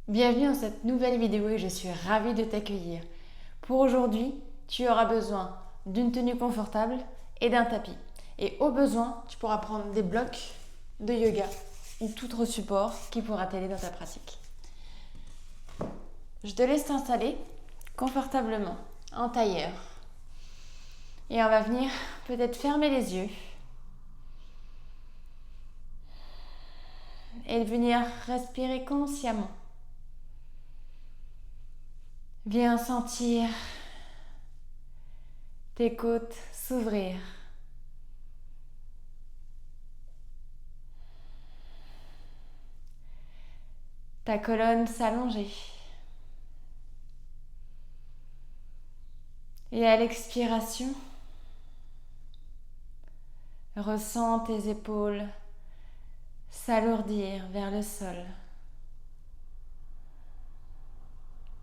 Bienvenue dans cette nouvelle vidéo et je suis ravie de t'accueillir. Pour aujourd'hui, tu auras besoin d'une tenue confortable et d'un tapis. Et au besoin, tu pourras prendre des blocs de yoga ou tout autre support qui pourra t'aider dans ta pratique. Je te laisse t'installer confortablement en tailleur. Et on va venir peut-être fermer les yeux et venir respirer consciemment. Viens sentir tes côtes s'ouvrir. Ta colonne s'allonger. Et à l'expiration, ressens tes épaules s'alourdir vers le sol.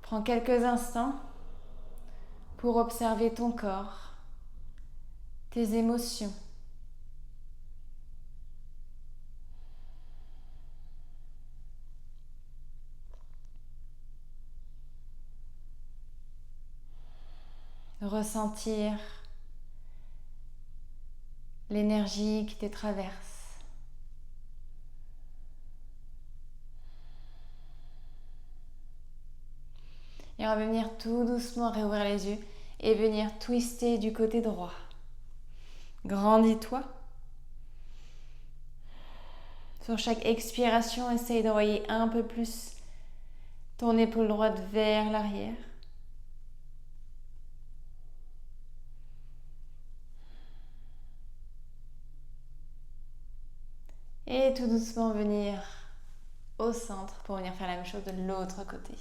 Prends quelques instants pour observer ton corps, tes émotions. Ressentir l'énergie qui te traverse. Et on va venir tout doucement réouvrir les yeux et venir twister du côté droit. Grandis-toi. Sur chaque expiration, essaye d'envoyer un peu plus ton épaule droite vers l'arrière. Et tout doucement venir au centre pour venir faire la même chose de l'autre côté.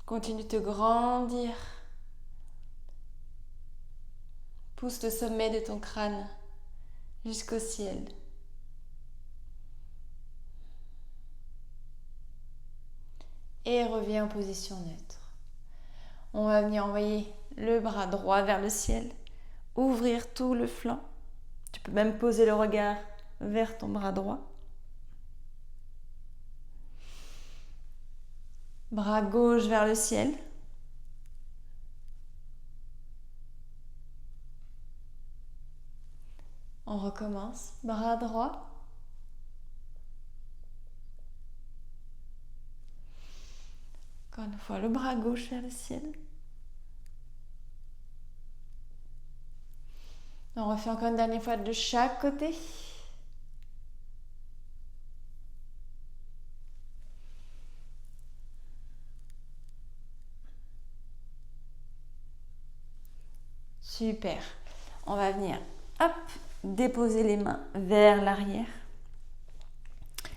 Continue de te grandir. Pousse le sommet de ton crâne jusqu'au ciel. Et reviens en position neutre. On va venir envoyer le bras droit vers le ciel. Ouvrir tout le flanc. Tu peux même poser le regard vers ton bras droit. Bras gauche vers le ciel. On recommence. Bras droit. Encore une fois, le bras gauche vers le ciel. On refait encore une dernière fois de chaque côté. Super. On va venir, hop, déposer les mains vers l'arrière.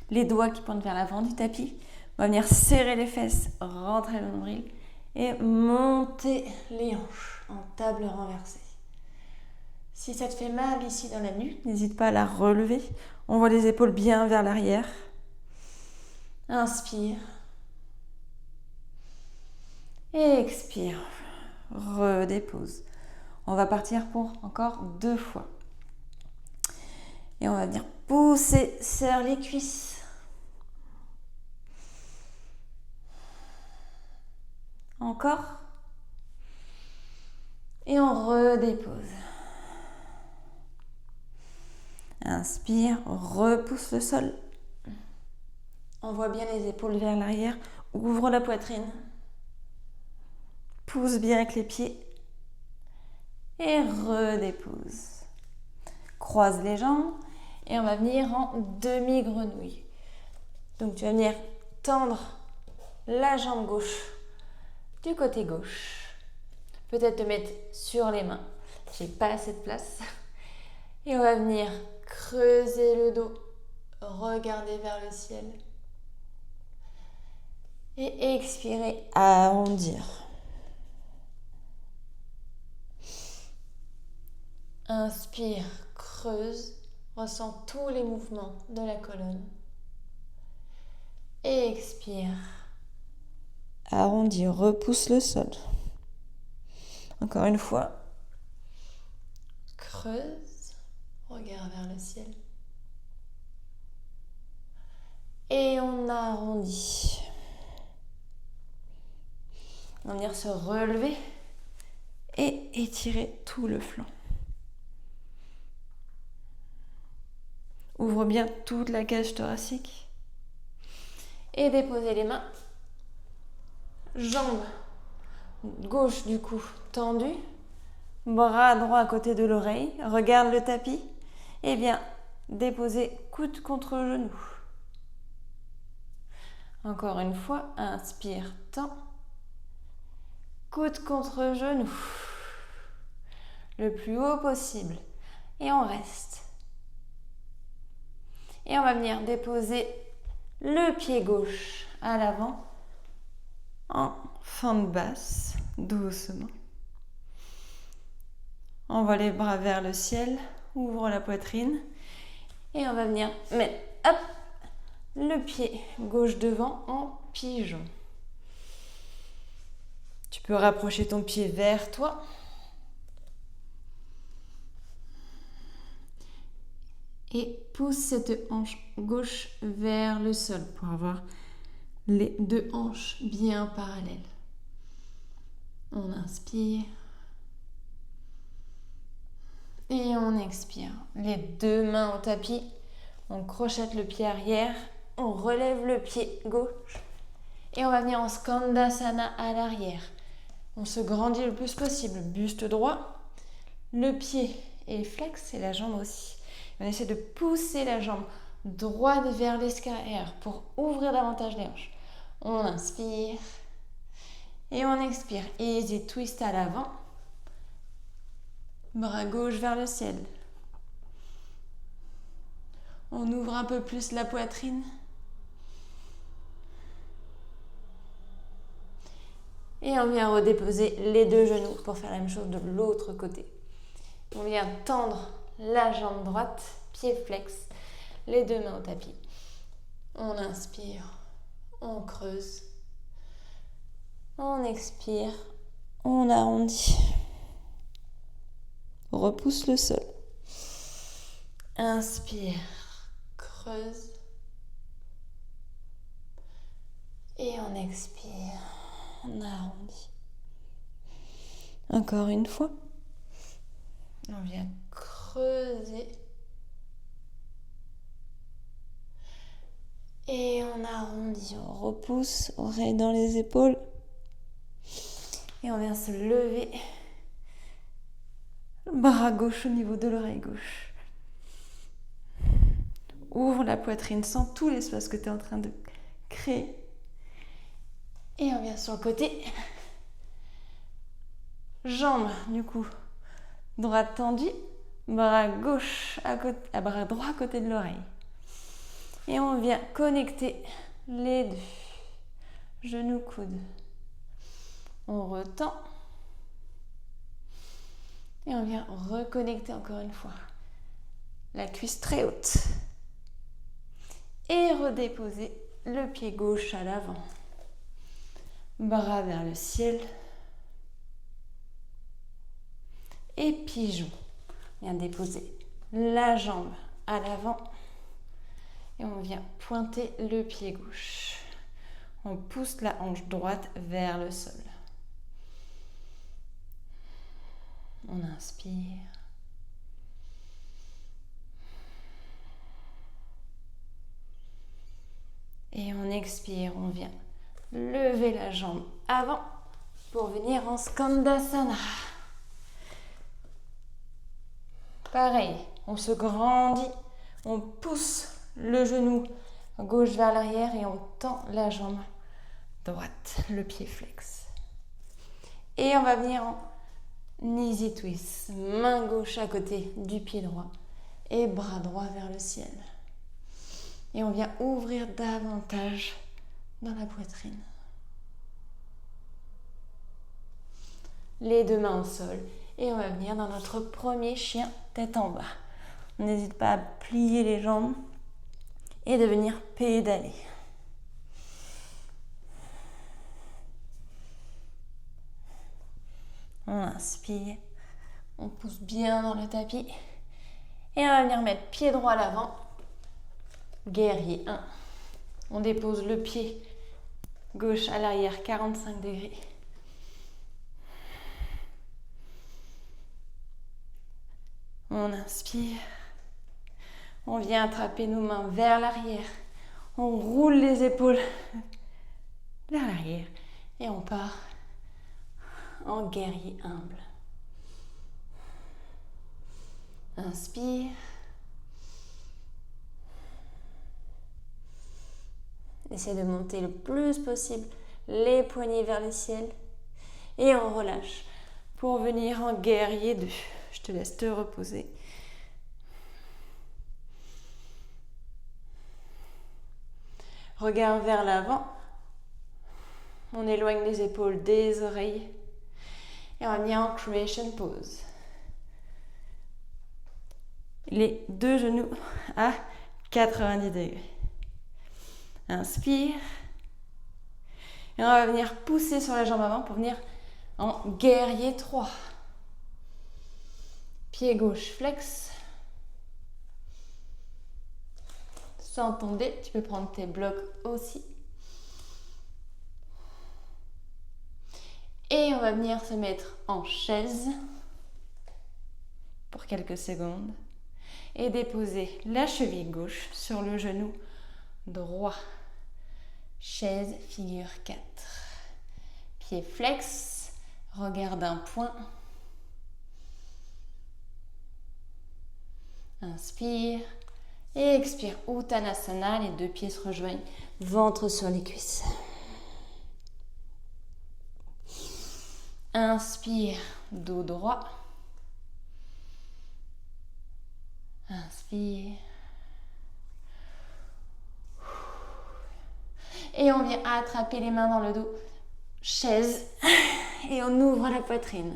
Les doigts qui pointent vers l'avant du tapis. On va venir serrer les fesses, rentrer le nombril et monter les hanches en table renversée. Si ça te fait mal ici dans la nuque, n'hésite pas à la relever. On voit les épaules bien vers l'arrière. Inspire. Et expire. Redépose. On va partir pour encore 2 fois. Et on va venir pousser, serre les cuisses. Encore. Et on redépose. Inspire, repousse le sol. Envoie bien les épaules vers l'arrière. Ouvre la poitrine. Pousse bien avec les pieds. Et redépose. Croise les jambes. Et on va venir en demi-grenouille. Donc tu vas venir tendre la jambe gauche du côté gauche. Peut-être te mettre sur les mains. J'ai pas assez de place. Et on va venir creuser le dos. Regarder vers le ciel. Et expirer, arrondir. Inspire, creuse, ressens tous les mouvements de la colonne. Et expire. Arrondis, repousse le sol. Encore une fois. Creuse, Regard vers le ciel. Et on arrondit. On va venir se relever et étirer tout le flanc. Ouvre bien toute la cage thoracique. Et déposer les mains. Jambes gauche du cou tendue. Bras droit à côté de l'oreille. Regarde le tapis. Et bien, déposer coude contre genou. Encore une fois, inspire, tends. Coude contre genou. Le plus haut possible. Et on reste. Et on va venir déposer le pied gauche à l'avant en fente basse, doucement. Envoie les bras vers le ciel, ouvre la poitrine et on va venir mettre hop, le pied gauche devant en pigeon. Tu peux rapprocher ton pied vers toi. Et pousse cette hanche gauche vers le sol pour avoir les deux hanches bien parallèles. On inspire. Et on expire. Les deux mains au tapis. On crochette le pied arrière. On relève le pied gauche. Et on va venir en Skandasana à l'arrière. On se grandit le plus possible. Buste droit. Le pied est flex et la jambe aussi. On essaie de pousser la jambe droite vers l'extérieur pour ouvrir davantage les hanches. On inspire et on expire. Easy twist à l'avant. Bras gauche vers le ciel. On ouvre un peu plus la poitrine. Et on vient redéposer les deux genoux pour faire la même chose de l'autre côté. On vient tendre la jambe droite, pied flex, les deux mains au tapis. On inspire, on creuse, on expire, on arrondit. Repousse le sol. Inspire, creuse. Et on expire, on arrondit. Encore une fois. On vient creuser. Et on arrondit, on repousse, oreille dans les épaules. Et on vient se lever. Bras gauche au niveau de l'oreille gauche. Ouvre la poitrine, sens tout l'espace que tu es en train de créer. Et on vient sur le côté. Jambes, du coup, droite tendue. Bras gauche bras droit à côté de l'oreille. Et on vient connecter les deux. Genoux, coudes. On retend. Et on vient reconnecter encore une fois. La cuisse très haute. Et redéposer le pied gauche à l'avant. Bras vers le ciel. Et pigeon. On vient déposer la jambe à l'avant. Et on vient pointer le pied gauche. On pousse la hanche droite vers le sol. On inspire. Et on expire, on vient lever la jambe avant pour venir en Skandasana. Pareil, on se grandit, on pousse le genou gauche vers l'arrière et on tend la jambe droite, le pied flex. Et on va venir en easy twist, main gauche à côté du pied droit et bras droit vers le ciel. Et on vient ouvrir davantage dans la poitrine. Les deux mains au sol et on va venir dans notre premier chien tête en bas. On n'hésite pas à plier les jambes et de venir pédaler. On inspire, on pousse bien dans le tapis Et on va venir mettre pied droit à l'avant. Guerrier 1. On dépose le pied gauche à l'arrière, 45 degrés. On inspire. On vient attraper nos mains vers l'arrière. On roule les épaules vers l'arrière. Et on part en guerrier humble. Inspire. Essaie de monter le plus possible les poignets vers le ciel. Et on relâche pour venir en guerrier 2. Je te laisse te reposer. Regard vers l'avant. On éloigne les épaules des oreilles. Et on vient en creation pose. Les deux genoux à 90 degrés. Inspire. Et on va venir pousser sur la jambe avant pour venir en guerrier 3. Pied gauche flex. Sans tomber, tu peux prendre tes blocs aussi. Et on va venir se mettre en chaise pour quelques secondes. Et déposer la cheville gauche sur le genou droit. Chaise, figure 4. Pied flex, regard d'un point. Inspire et expire. Uttanasana, les deux pieds se rejoignent. Ventre sur les cuisses. Inspire, dos droit. Inspire. Et on vient attraper les mains dans le dos. Chaise. Et on ouvre la poitrine.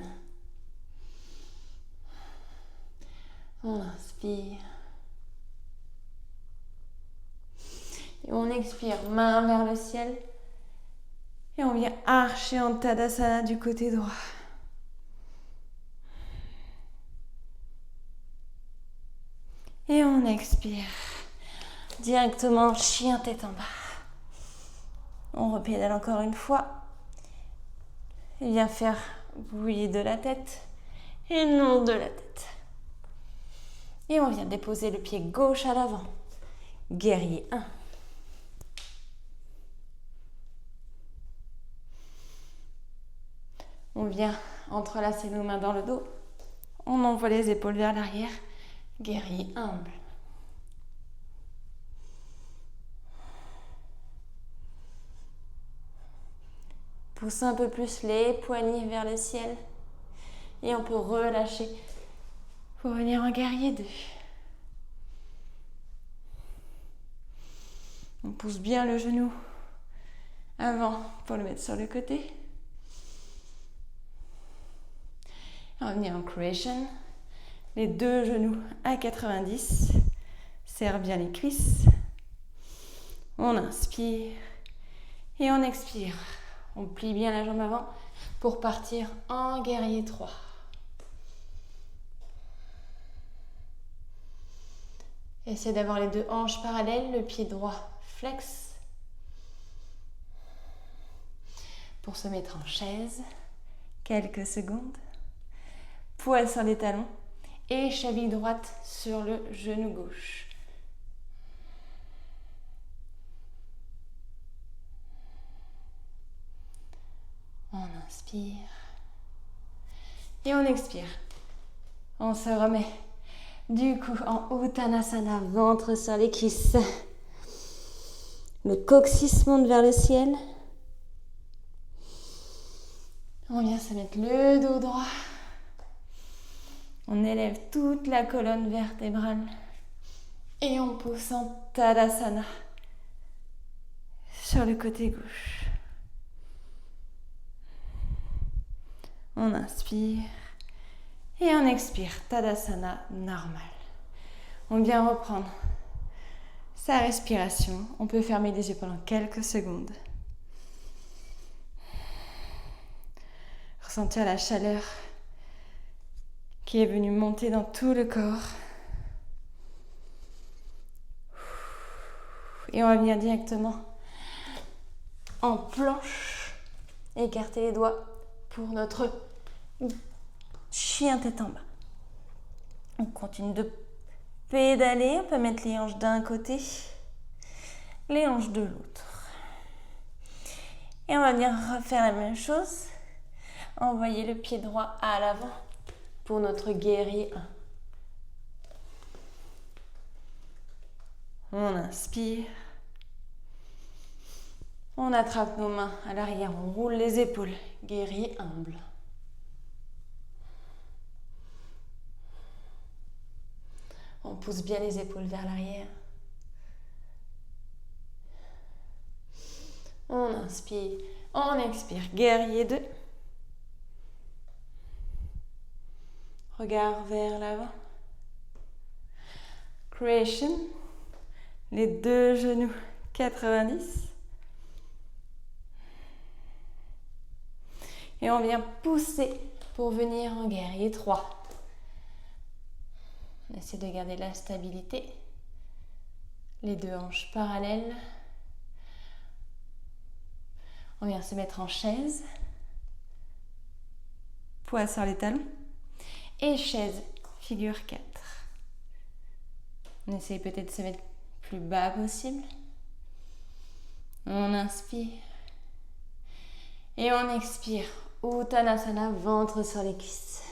On inspire. Et on expire, main vers le ciel. Et on vient archer en Tadasana du côté droit. Et on expire. Directement, chien tête en bas. On repédale encore une fois. Et vient faire bouillir de la tête et non de la tête. Et on vient déposer le pied gauche à l'avant. Guerrier 1. On vient entrelacer nos mains dans le dos. On envoie les épaules vers l'arrière. Guerrier humble. Pousse un peu plus les poignets vers le ciel. Et on peut relâcher pour venir en guerrier 2. On pousse bien le genou avant pour le mettre sur le côté. On va venir en creation. Les deux genoux à 90. Serre bien les cuisses. On inspire et on expire. On plie bien la jambe avant pour partir en guerrier 3. Essaie d'avoir les deux hanches parallèles, le pied droit flex. Pour se mettre en chaise, quelques secondes. Poil sur les talons et cheville droite sur le genou gauche. On inspire et on expire. On se remet du coup en Uttanasana, ventre sur les cuisses. Le coccyx monte vers le ciel. On vient se mettre le dos droit. On élève toute la colonne vertébrale. Et on pousse en Tadasana sur le côté gauche. On inspire et on expire. Tadasana normal. On vient reprendre sa respiration. On peut fermer les yeux pendant quelques secondes. Ressentir la chaleur qui est venue monter dans tout le corps. Et on va venir directement en planche. Écarter les doigts pour notre chien tête en bas. On continue de pédaler. On peut mettre les hanches d'un côté, les hanches de l'autre. Et on va venir refaire la même chose. Envoyer le pied droit à l'avant pour notre guerrier 1. On inspire. On attrape nos mains à l'arrière, on roule les épaules. Guerrier humble. On pousse bien les épaules vers l'arrière. On inspire, on expire. Guerrier 2. Regard vers l'avant. Creation. Les deux genoux 90. Et on vient pousser pour venir en guerrier 3. On essaie de garder la stabilité. Les deux hanches parallèles. On vient se mettre en chaise. Poids sur les talons. Et chaise, figure 4. On essaie peut-être de se mettre plus bas possible. On inspire. Et on expire. Uttanasana, ventre sur les cuisses.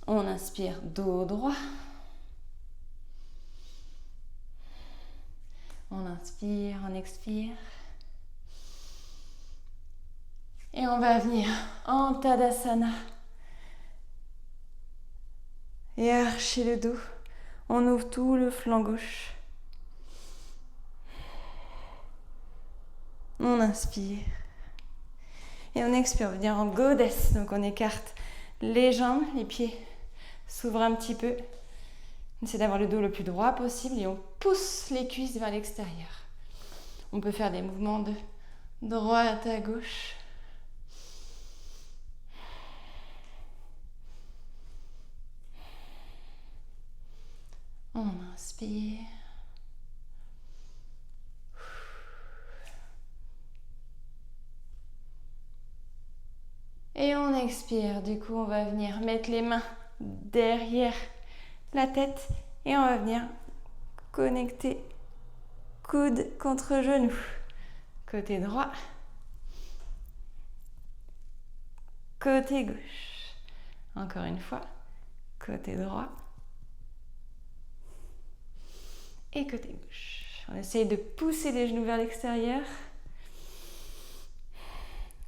On inspire, dos droit. On inspire, on expire. Et on va venir en Tadasana. Et archer le dos. On ouvre tout le flanc gauche. On inspire. Et on expire, on va venir en goddess. Donc on écarte les jambes, les pieds s'ouvrent un petit peu. On essaie d'avoir le dos le plus droit possible et on pousse les cuisses vers l'extérieur. On peut faire des mouvements de droite à gauche. On inspire. Et on expire. Du coup, on va venir mettre les mains derrière la tête et on va venir connecter coude contre genou. Côté droit. Côté gauche. Encore une fois. Côté droit. Et côté gauche. On essaye de pousser les genoux vers l'extérieur.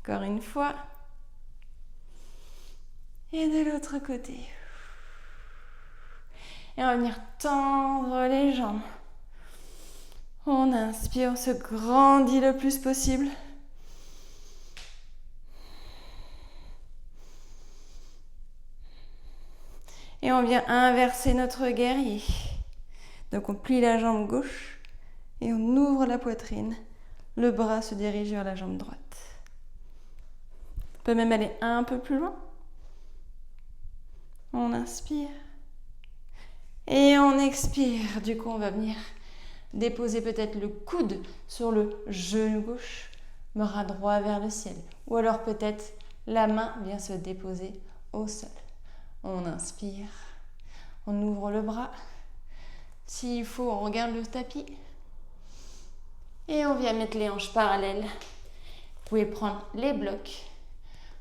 Encore une fois. Et de l'autre côté. Et on va venir tendre les jambes. On inspire, on se grandit le plus possible. Et on vient inverser notre guerrier. Donc on plie la jambe gauche et on ouvre la poitrine. Le bras se dirige vers la jambe droite. On peut même aller un peu plus loin. On inspire. Et on expire. Du coup, on va venir déposer peut-être le coude sur le genou gauche, bras droit vers le ciel. Ou alors peut-être la main vient se déposer au sol. On inspire. On ouvre le bras. S'il faut, on regarde le tapis. Et on vient mettre les hanches parallèles. Vous pouvez prendre les blocs.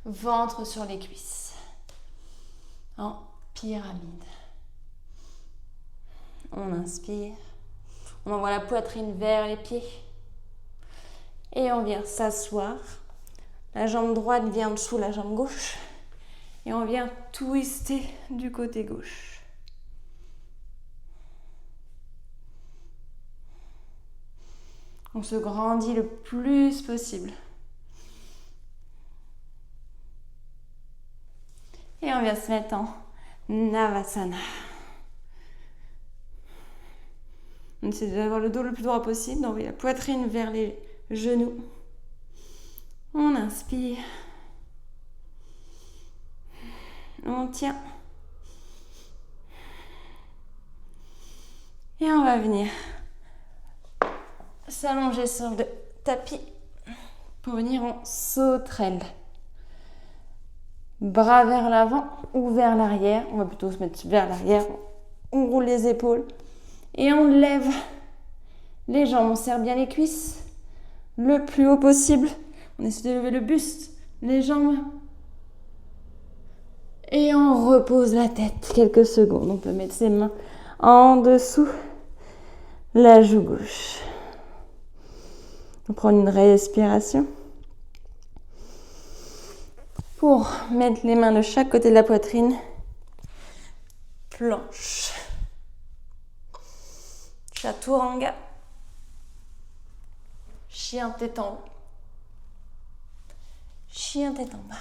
Ventre sur les cuisses. En pyramide. On inspire. On envoie la poitrine vers les pieds. Et on vient s'asseoir. La jambe droite vient en dessous la jambe gauche. Et on vient twister du côté gauche. On se grandit le plus possible. Et on vient se mettre en Navasana. On essaie d'avoir le dos le plus droit possible, d'envoyer la poitrine vers les genoux. On inspire. On tient. Et on va venir s'allonger sur le tapis pour venir en sauterelle. Bras vers l'avant ou vers l'arrière. On va plutôt se mettre vers l'arrière. On roule les épaules et on lève les jambes. On serre bien les cuisses le plus haut possible. On essaie de lever le buste, les jambes. Et on repose la tête quelques secondes. On peut mettre ses mains en dessous la joue gauche. On prend une respiration pour mettre les mains de chaque côté de la poitrine. Planche. Chaturanga. Chien tête en haut. Chien tête en bas.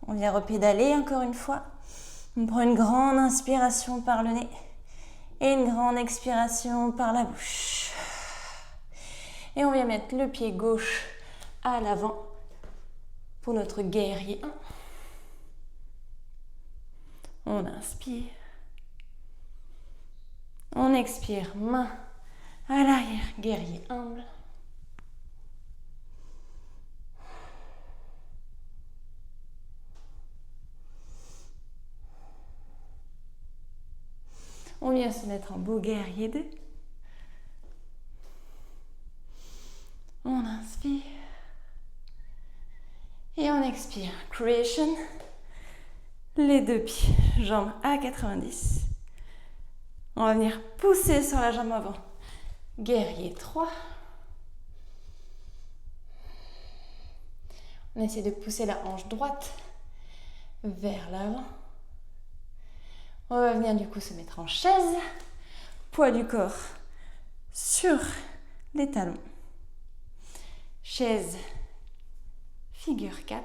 On vient repédaler encore une fois. On prend une grande inspiration par le nez et une grande expiration par la bouche. Et on vient mettre le pied gauche à l'avant pour notre guerrier 1. On inspire. On expire, main à l'arrière, guerrier humble. On vient se mettre en beau guerrier 2. On inspire. Et on expire. Creation. Les deux pieds, jambes à 90. On va venir pousser sur la jambe avant. Guerrier 3. On essaie de pousser la hanche droite vers l'avant. On va venir du coup se mettre en chaise. Poids du corps sur les talons. Chaise, figure 4.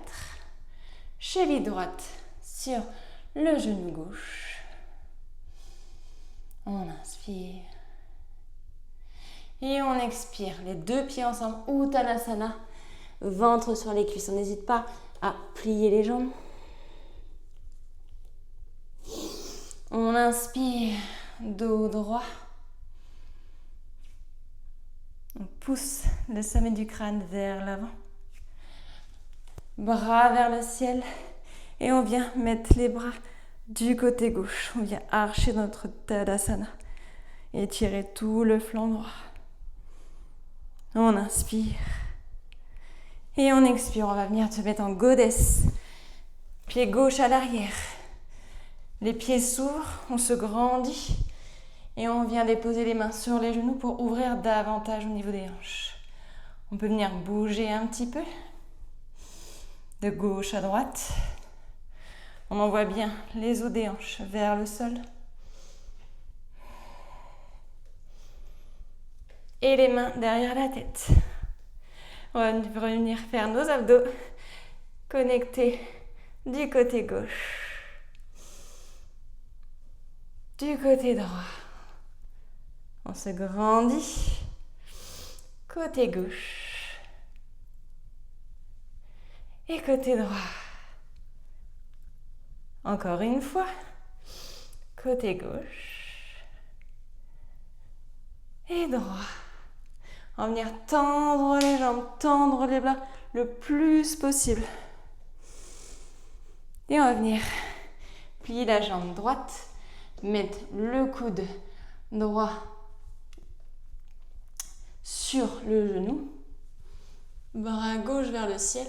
Cheville droite sur le genou gauche. On inspire. Et on expire. Les deux pieds ensemble. Uttanasana. Ventre sur les cuisses. On n'hésite pas à plier les jambes. On inspire. Dos droit. On pousse le sommet du crâne vers l'avant. Bras vers le ciel. Et on vient mettre les bras du côté gauche. On vient archer notre Tadasana. Étirer tout le flanc droit. On inspire. Et on expire. On va venir se mettre en goddess. Pied gauche à l'arrière. Les pieds s'ouvrent. On se grandit. Et on vient déposer les mains sur les genoux pour ouvrir davantage au niveau des hanches. On peut venir bouger un petit peu. De gauche à droite. On envoie bien les os des hanches vers le sol. Et les mains derrière la tête. On va venir faire nos abdos connectés du côté gauche. Du côté droit. On se grandit. Côté gauche. Et côté droit. Encore une fois. Côté gauche. Et droit. On va venir tendre les jambes, tendre les bras le plus possible. Et on va venir plier la jambe droite, mettre le coude droit sur le genou, bras gauche vers le ciel,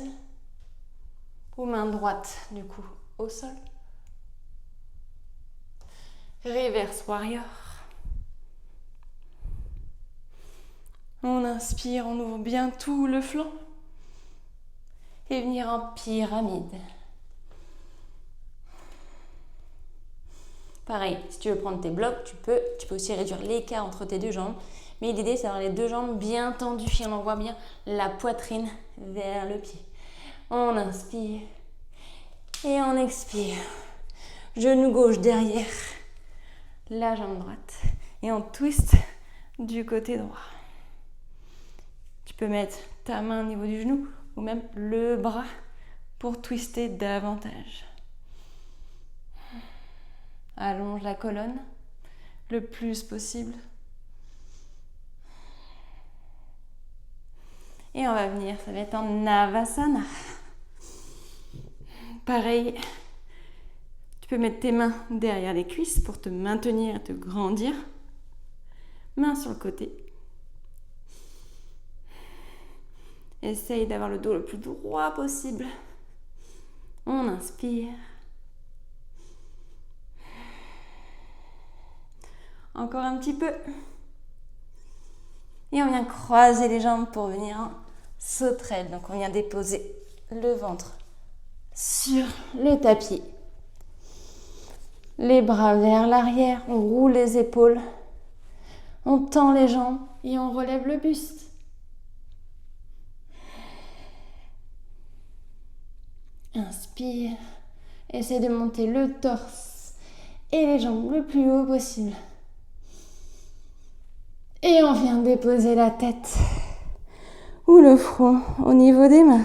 ou main droite du coup au sol. Reverse warrior. On inspire, on ouvre bien tout le flanc. Et venir en pyramide. Pareil, si tu veux prendre tes blocs, tu peux aussi réduire l'écart entre tes deux jambes. Mais l'idée, c'est d'avoir les deux jambes bien tendues. Et on envoie bien la poitrine vers le pied. On inspire. Et on expire. Genou gauche derrière la jambe droite. Et on twist du côté droit. Tu peux mettre ta main au niveau du genou ou même le bras pour twister davantage. Allonge la colonne. le plus possible. Et on va venir, ça va être en Navasana. Pareil, tu peux mettre tes mains derrière les cuisses pour te maintenir et te grandir. Main sur le côté. Essaye d'avoir le dos le plus droit possible. On inspire. Encore un petit peu. Et on vient croiser les jambes pour venir en sauterelle. Donc on vient déposer le ventre sur le tapis. Les bras vers l'arrière, on roule les épaules. On tend les jambes et on relève le buste. Inspire. Essaie de monter le torse et les jambes le plus haut possible. Et on vient déposer la tête ou le front au niveau des mains.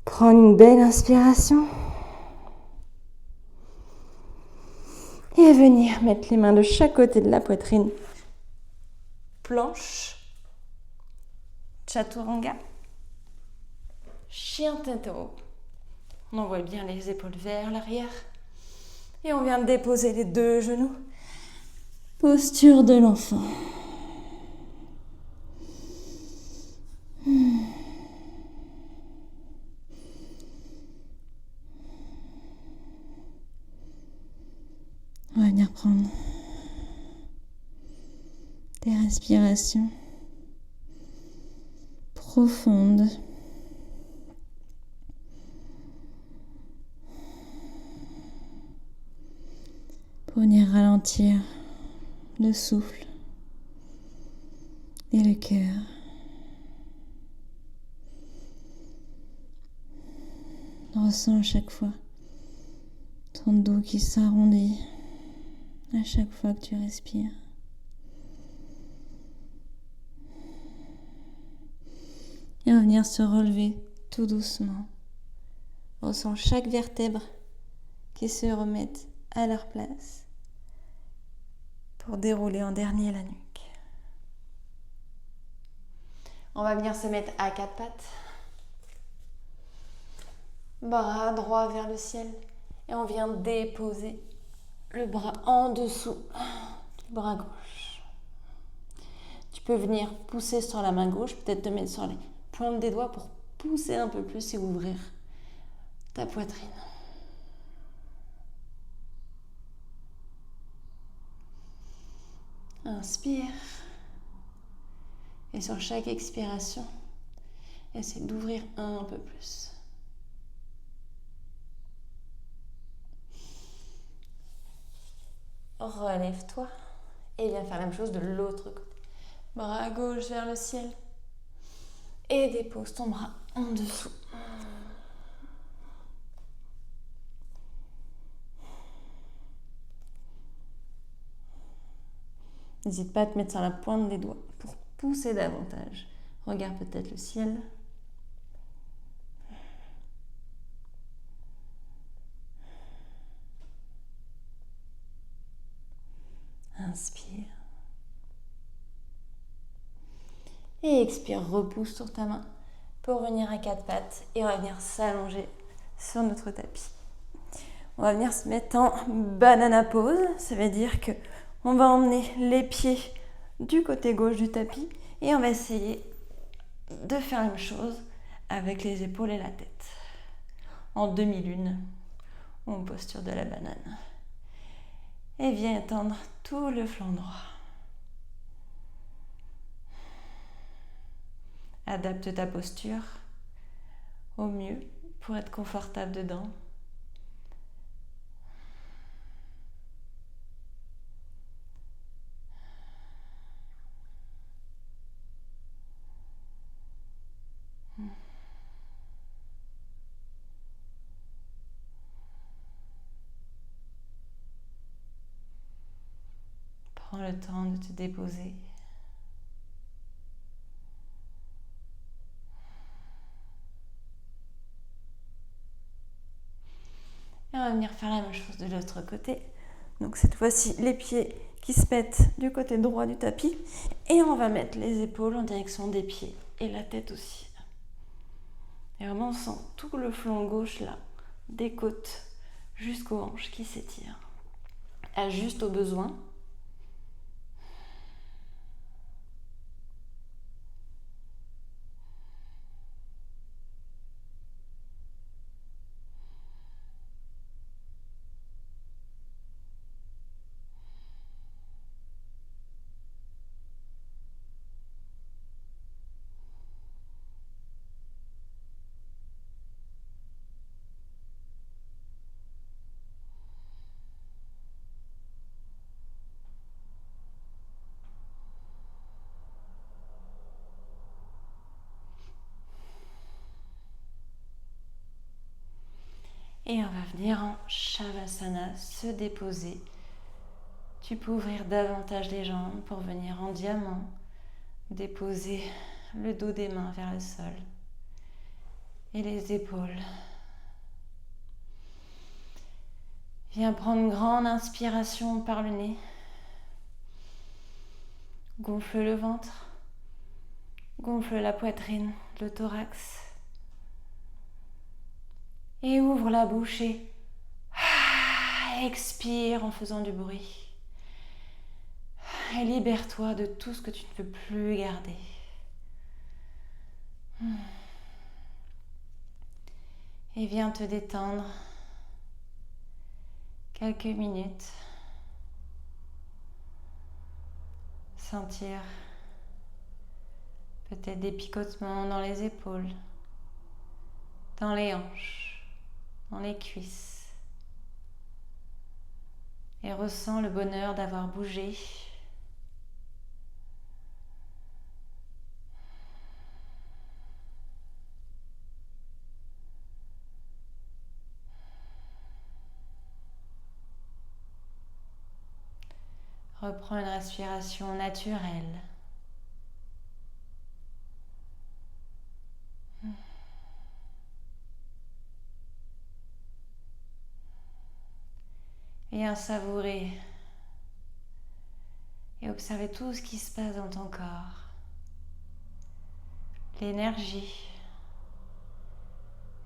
Prendre une belle inspiration. Et venir mettre les mains de chaque côté de la poitrine. Planche. Chaturanga. Chien tête en haut. On envoie bien les épaules vers l'arrière. Et on vient déposer les deux genoux. Posture de l'enfant. On va venir prendre des respirations profondes. Pour venir ralentir le souffle et le cœur. On ressent à chaque fois ton dos qui s'arrondit à chaque fois que tu respires. Et on va venir se relever tout doucement. On ressent chaque vertèbre qui se remettent à leur place pour dérouler en dernier la nuque. On va venir se mettre à quatre pattes. Bras droit vers le ciel. Et on vient déposer le bras en dessous du bras gauche. Tu peux venir pousser sur la main gauche, peut-être te mettre sur les pointes des doigts pour pousser un peu plus et ouvrir ta poitrine. Inspire. Et sur chaque expiration, essaie d'ouvrir un peu plus. Relève-toi et viens faire la même chose de l'autre côté. Bras gauche vers le ciel et dépose ton bras en dessous. N'hésite pas à te mettre sur la pointe des doigts pour pousser davantage. Regarde peut-être le ciel. Inspire. Et expire, repousse sur ta main pour venir à quatre pattes et on va venir s'allonger sur notre tapis. On va venir se mettre en banana pose, ça veut dire que on va emmener les pieds du côté gauche du tapis et on va essayer de faire la même chose avec les épaules et la tête. En demi-lune, en posture de la banane. Et viens étendre tout le flanc droit. Adapte ta posture au mieux pour être confortable dedans. Prends le temps de te déposer. Et on va venir faire la même chose de l'autre côté. Donc cette fois-ci, les pieds qui se mettent du côté droit du tapis. Et on va mettre les épaules en direction des pieds et la tête aussi. Et vraiment, on sent tout le flanc gauche là, des côtes jusqu'aux hanches qui s'étirent. Ajuste au besoin. Et on va venir en Shavasana, se déposer. Tu peux ouvrir davantage les jambes pour venir en diamant, déposer le dos des mains vers le sol et les épaules. Viens prendre une grande inspiration par le nez. Gonfle le ventre, gonfle la poitrine, le thorax. Et ouvre la bouche et expire en faisant du bruit. Et libère-toi de tout ce que tu ne veux plus garder. Et viens te détendre quelques minutes. Sentir peut-être des picotements dans les épaules, dans les hanches, dans les cuisses. Et ressens le bonheur d'avoir bougé. Reprends une respiration naturelle. Viens savourer et observer tout ce qui se passe dans ton corps. L'énergie,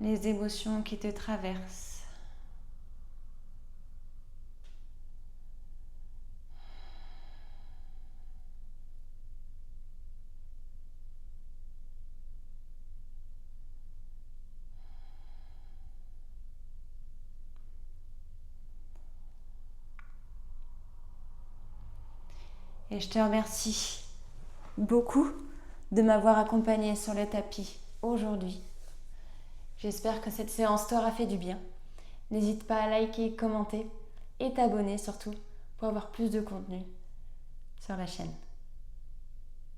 les émotions qui te traversent. Et je te remercie beaucoup de m'avoir accompagnée sur le tapis aujourd'hui. J'espère que cette séance t'aura fait du bien. N'hésite pas à liker, commenter et t'abonner surtout pour avoir plus de contenu sur la chaîne.